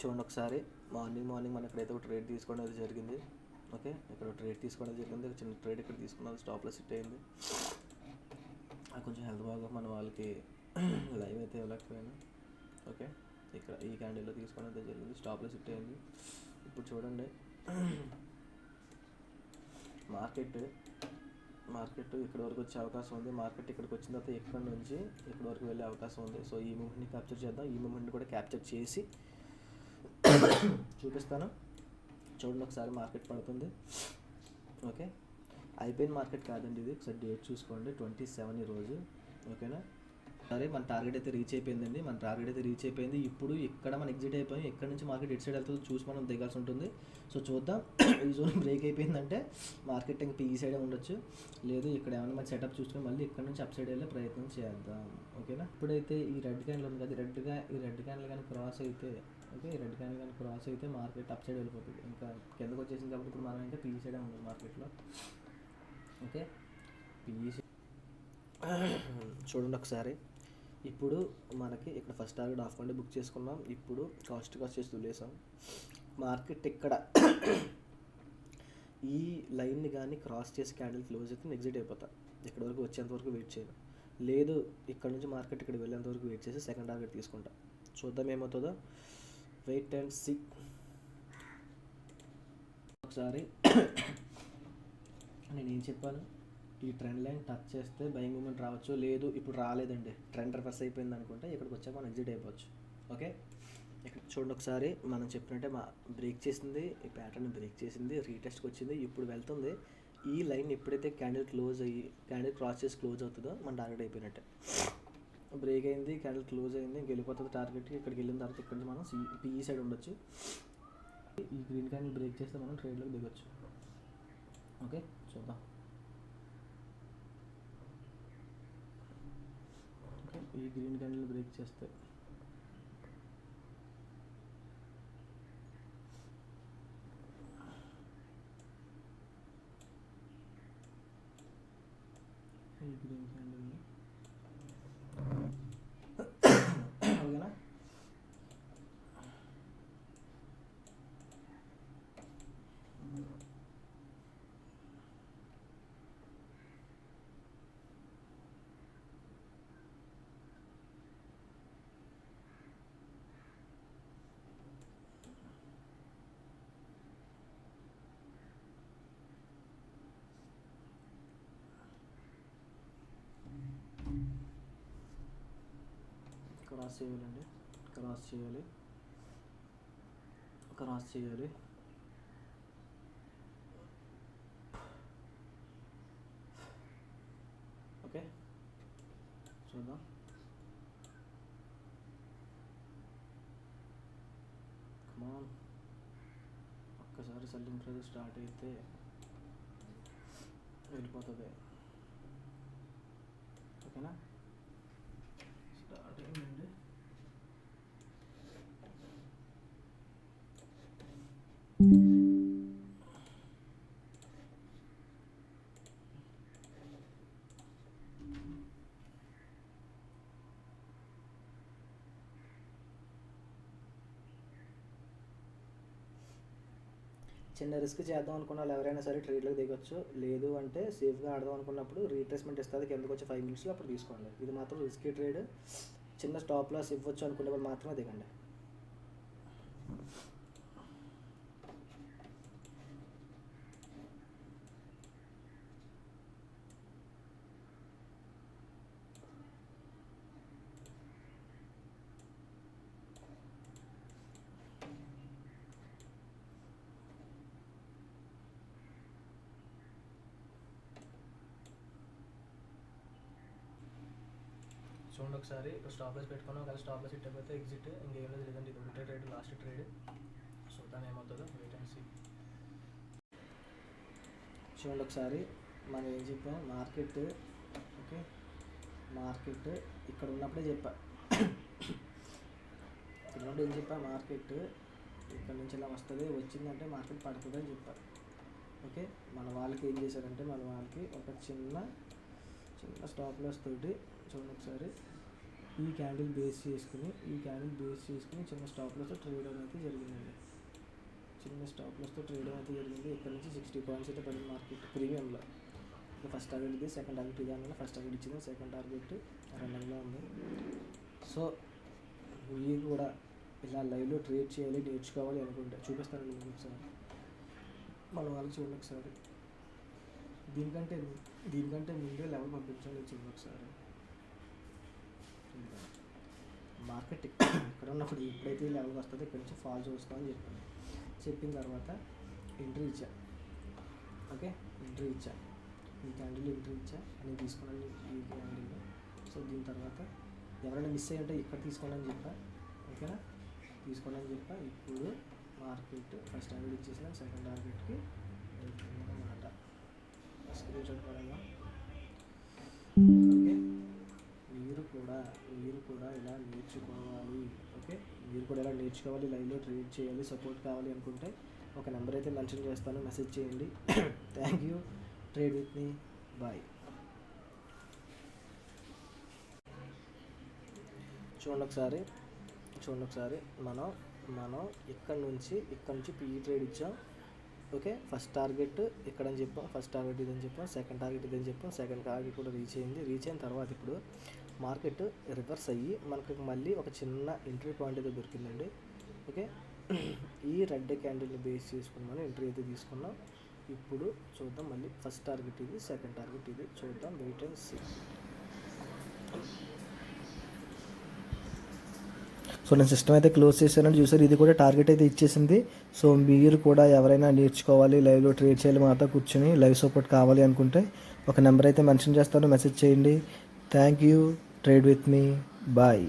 చూడండి ఒకసారి మార్నింగ్ మన ఇక్కడైతే ఒక ట్రేడ్ తీసుకోవడం అయితే జరిగింది. ఓకే, ఇక్కడ ట్రేడ్ తీసుకోవడం జరిగింది. చిన్న ట్రేడ్ ఇక్కడ తీసుకున్నది, స్టాప్లో సిట్ అయింది. కొంచెం హెల్త్ బాగా మన వాళ్ళకి లైవ్ అయితే ఇవ్వలేకపోయాను. ఓకే, ఇక్కడ ఈ క్యాండిల్లో తీసుకోవడం అయితే జరిగింది, స్టాప్లో సిట్ అయింది. ఇప్పుడు చూడండి మార్కెట్ ఇక్కడ వరకు వచ్చే అవకాశం ఉంది. మార్కెట్ ఇక్కడికి వచ్చిన తర్వాత ఇక్కడ నుంచి ఇక్కడ వరకు వెళ్ళే అవకాశం ఉంది. సో ఈ మూమెంట్ని క్యాప్చర్ చేద్దాం. ఈ మూమెంట్ని కూడా క్యాప్చర్ చేసి చూపిస్తాను. చూడండి ఒకసారి మార్కెట్ పడుతుంది. ఓకే, అయిపోయిన మార్కెట్ కాదండి ఇది, ఒకసారి డేట్ చూసుకోండి, 27 ఈరోజు. ఓకేనా, సరే మన టార్గెట్ అయితే రీచ్ అయిపోయింది. ఇప్పుడు ఇక్కడ మనం ఎగ్జిట్ అయిపోయి ఇక్కడ నుంచి మార్కెట్ ఎటు సైడ్ వెళ్తుందో చూసి మనం దిగాల్సి ఉంటుంది. సో చూద్దాం. ఈ జోన్ బ్రేక్ అయిపోయిందంటే మార్కెట్ ఇంకా ఈ సైడే ఉండొచ్చు, లేదు ఇక్కడ ఏమైనా మన సెటప్ చూసుకొని మళ్ళీ ఇక్కడ నుంచి అప్ సైడ్ వెళ్ళే ప్రయత్నం చేద్దాం. ఓకేనా, ఇప్పుడైతే ఈ రెడ్ క్యాండిల్ ఉంది కదా, ఈ రెడ్ క్యాండిల్ కానీ క్రాస్ అయితే, ఓకే, ఈ రెడ్ క్యాండిల్ కానీ క్రాస్ అయితే మార్కెట్ అప్ సైడ్ వెళ్ళిపోతుంది. ఇంకా కిందకు వచ్చేసింది కాబట్టి ఇప్పుడు మనం ఇంకా పీ సైడే ఉంటుంది మార్కెట్లో. ఓకే, పీ చూడండి ఒకసారి. ఇప్పుడు మనకి ఇక్కడ ఫస్ట్ టార్గెట్ హాఫ్ కంటే బుక్ చేసుకున్నాం. ఇప్పుడు కాస్ట్ చేసి వదిలేసాం. మార్కెట్ ఇక్కడ ఈ లైన్ని కానీ క్రాస్ చేసి క్యాండిల్ క్లోజ్ అయితే ఎగ్జిట్ అయిపోతా. ఇక్కడ వరకు వచ్చేంత వరకు వెయిట్ చేయను, లేదు ఇక్కడ నుంచి మార్కెట్ ఇక్కడ వెళ్ళేంత వరకు వెయిట్ చేసి సెకండ్ టార్గెట్ తీసుకుంటా. చూద్దాం ఏమవుతుందో, వెయిట్ అండ్ సీ. ఒకసారి నేను ఏం చెప్పాను, ఈ ట్రెండ్ లైన్ టచ్ చేస్తే బయింగ్ మూమెంట్ రావచ్చు, లేదు ఇప్పుడు రాలేదండి, ట్రెండ్ రివర్స్ అయిపోయింది అనుకుంటే ఇక్కడికి వచ్చాక మనం ఎగ్జిట్ అయిపోవచ్చు. ఓకే, ఇక్కడ చూడండి ఒకసారి, మనం చెప్పినట్టే బ్రేక్ చేసింది, ఈ ప్యాటర్న్ బ్రేక్ చేసింది, రీటెస్ట్కి వచ్చింది, ఇప్పుడు వెళ్తుంది. ఈ లైన్ ఎప్పుడైతే క్యాండిల్ క్రాస్ చేసి క్లోజ్ అవుతుందో మన టార్గెట్ అయిపోయినట్టే. బ్రేక్ అయింది, క్యాండిల్ క్లోజ్ అయింది, ఇంక వెళ్ళిపోతుంది టార్గెట్కి. ఇక్కడికి వెళ్ళిన తర్వాత ఇక్కడ నుంచి మనం పీఈ సైడ్ ఉండొచ్చు. ఈ గ్రీన్ క్యాండిల్ బ్రేక్ చేస్తే మనం ట్రేడ్లోకి దిగొచ్చు. ఓకే, చూద్దాం. ఈ గ్రీన్ క్యాండిల్ బ్రేక్ చేస్తే ఈ గ్రీన్ క్యాండిల్ ఓకేనా. క్రాస్ చేయాలండి, క్రాస్ చేయాలి. ఓకే, చూద్దాం. కమాన్, ఒక్కసారి సెల్లింగ్ ప్రైస్ స్టార్ట్ అయితే వెళ్ళిపోతుంది. ఓకేనా, స్టార్ట్ అయిందండి. చిన్న రిస్క్ చేద్దాం అనుకున్న వాళ్ళు ఎవరైనా సరే ట్రేడ్లోకి దిగొచ్చు, లేదు అంటే సేఫ్గా ఆడదాం అనుకున్నప్పుడు రీట్రేస్మెంట్ ఇస్తుంది కిందకు వచ్చి 5 మినిట్స్లో అప్పుడు తీసుకోండి. ఇది మాత్రం రిస్కీ ట్రేడ్, చిన్న స్టాప్ లాస్ ఇవ్వచ్చు అనుకునే వాళ్ళు మాత్రమే దిగండి. చూడండి ఒకసారి, స్టాప్ లాస్ పెట్టుకున్నాం ఒకవేళ స్టాప్ లాస్ హిట్ అయిపోతే ఎగ్జిట్, ఇంకేం లేదు, లేదంటే ఇది ఒకటే ట్రేడ్, లాస్ట్ ట్రేడ్. సో దాని ఏమవుతుందో వెయిట్ అండ్ సీ. చూడండి ఒకసారి, మనం ఏం చెప్పాం, మార్కెట్ ఓకే, మార్కెట్ ఇక్కడ ఉన్నప్పుడే చెప్పా, ఇక్కడ ఏం చెప్పా, మార్కెట్ ఇక్కడ నుంచి ఇలా వస్తుంది, వచ్చిందంటే మార్కెట్ పడుతుంది అని చెప్పా. ఓకే, మన వాళ్ళకి ఏం చేశారంటే, మన వాళ్ళకి ఒక చిన్న స్టాప్ లాస్ తోటి చూడండి ఒకసారి, ఈ క్యాండిల్ బేస్ చేసుకుని చిన్న స్టాప్ లాస్తో ట్రేడ్ అనేది జరిగిందండి. చిన్న స్టాప్ లాస్తో ట్రేడ్ అయితే జరిగింది. ఇక్కడ నుంచి 60 పాయింట్స్ అయితే పడింది మార్కెట్ ప్రీమియంలో. ఫస్ట్ టార్గెట్ ఇది, సెకండ్ టార్గెట్ ఇది అన్న. ఫస్ట్ టార్గెట్ ఇచ్చింది, సెకండ్ టార్గెట్ రన్నింగ్లో ఉంది. సో మీరు కూడా ఇలా లైవ్లో ట్రేడ్ చేయాలి, నేర్చుకోవాలి అనుకుంటే చూపిస్తానండి మీకు ఒకసారి. మన వాళ్ళకి చూడండి ఒకసారి. దీనికంటే ముందే లెవెల్ పంపించండి చూడండి ఒకసారి. మార్కెట్ ఇక్కడ ఉన్నప్పుడు ఎప్పుడైతే లెవెల్కి వస్తుందో ఇక్కడ నుంచి ఫాల్ చూస్తామని చెప్పిన తర్వాత ఎంట్రీ ఇచ్చా. ఓకే, ఎంట్రీ ఇచ్చా. ఈ క్యాండిల్ ఎంట్రీ ఇచ్చా అని తీసుకున్నాను ఈ క్యాండిల్. సో దీని తర్వాత ఎవరైనా మిస్ అయ్యి ఉంటే ఇక్కడ తీసుకోండి అని చెప్పా. ఓకేనా, తీసుకోండి అని చెప్పా. ఇప్పుడు మార్కెట్ ఫస్ట్ టార్గెట్ ఇచ్చేసిన, సెకండ్ టార్గెట్కి వెళ్తుందన్నమాట. స్క్రీన్ షాట్ పడంగా. ఓకే, మీరు కూడా ఇలా నేర్చుకోవాలి. ఓకే, మీరు కూడా ఇలా నేర్చుకోవాలి, లైవ్లో ట్రేడ్ చేయాలి, సపోర్ట్ కావాలి అనుకుంటే ఒక నెంబర్ అయితే మెన్షన్ చేస్తాను, మెసేజ్ చేయండి. Thank you. Trade with me. Bye. చూడండి ఒకసారి మనం ఇక్కడ నుంచి పీఈ ట్రేడ్ ఇచ్చాం. ఓకే, ఫస్ట్ టార్గెట్ ఇక్కడ అని చెప్పాం, ఫస్ట్ టార్గెట్ ఇదని చెప్పాం, సెకండ్ టార్గెట్ ఇదని చెప్పాం, సెకండ్ టార్గెట్ కూడా రీచ్ అయిన తర్వాత ఇప్పుడు మార్కెట్ రివర్స్ అయ్యి మనకు మళ్ళీ ఒక చిన్న ఎంట్రీ పాయింట్ అయితే దొరికిందండి. ఓకే, ఈ రెడ్ క్యాండిల్ని బేస్ చేసుకుని మనం ఎంట్రీ అయితే తీసుకున్నాం. ఇప్పుడు చూద్దాం, మళ్ళీ ఫస్ట్ టార్గెట్ ఇది, సెకండ్ టార్గెట్ ఇది, చూద్దాం, వెయిట్ అండ్ సీ. సో నేను సిస్టమ్ అయితే క్లోజ్ చేశానని చూసారు. ఇది కూడా టార్గెట్ అయితే ఇచ్చేసింది. సో మీరు కూడా ఎవరైనా నేర్చుకోవాలి, లైవ్లో ట్రేడ్ చేయాలి, మాతో కూర్చొని లైవ్ సపోర్ట్ కావాలి అనుకుంటే ఒక నెంబర్ అయితే మెన్షన్ చేస్తాను, మెసేజ్ చేయండి. Thank you. Trade with me. Bye.